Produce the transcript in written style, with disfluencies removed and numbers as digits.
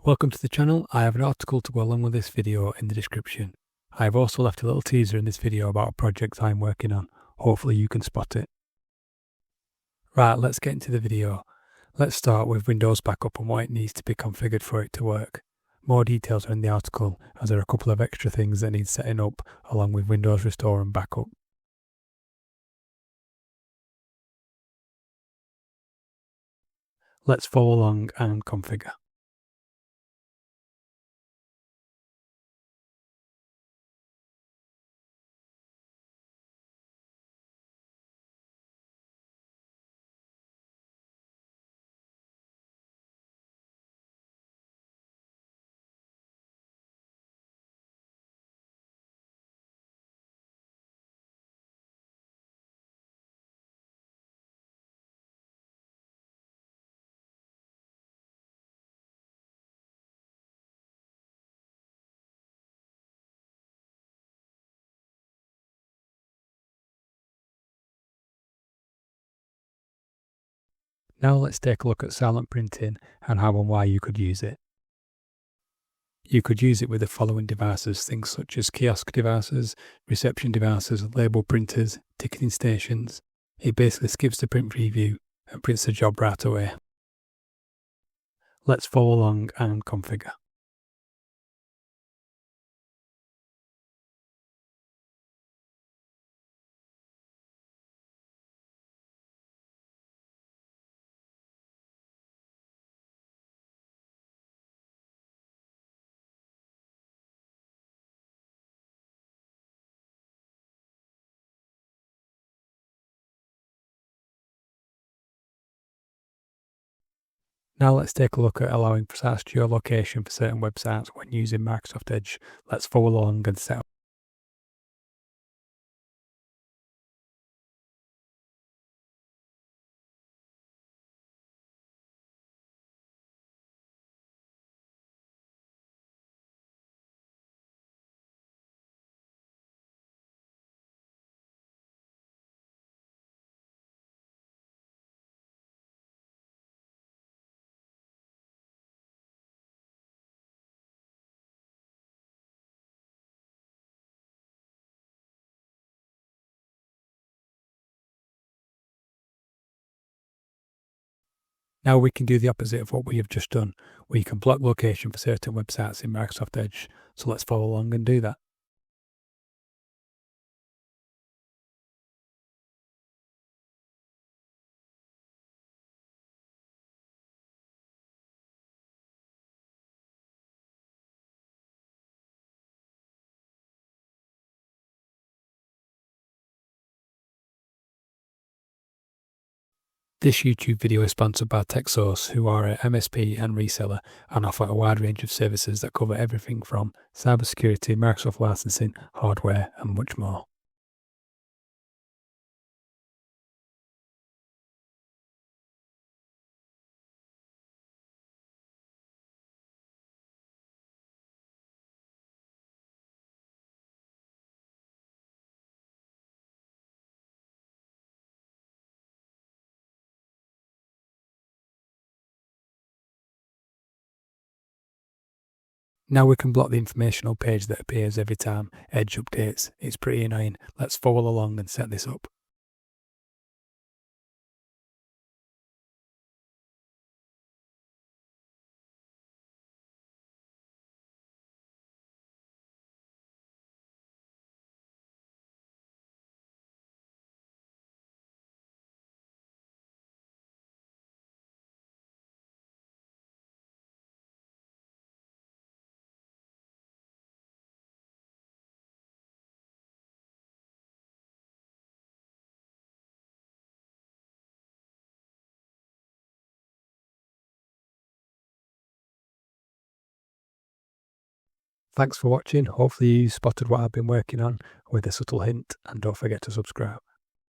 Welcome to the channel. I have an article to go along with this video in the description. I have also left a little teaser in this video about a project I'm working on. Hopefully you can spot it. Right, let's get into the video. Let's start with Windows Backup and what it needs to be configured for it to work. More details are in the article, as there are a couple of extra things that need setting up along with Windows Restore and Backup. Let's follow along and configure. Now let's take a look at silent printing and how and why you could use it. You could use it with the following devices, things such as kiosk devices, reception devices, label printers, ticketing stations. It basically skips the print preview and prints the job right away. Let's follow along and configure. Now let's take a look at allowing precise geolocation for certain websites when using Microsoft Edge. Let's follow along and set up. Now we can do the opposite of what we have just done. We can block location for certain websites in Microsoft Edge. So let's follow along and do that. This YouTube video is sponsored by TechSource, who are a MSP and reseller and offer a wide range of services that cover everything from cybersecurity, Microsoft licensing, hardware, and much more. Now we can block the informational page that appears every time Edge updates. It's pretty annoying. Let's follow along and set this up. Thanks for watching. Hopefully you spotted what I've been working on with a subtle hint, and don't forget to subscribe.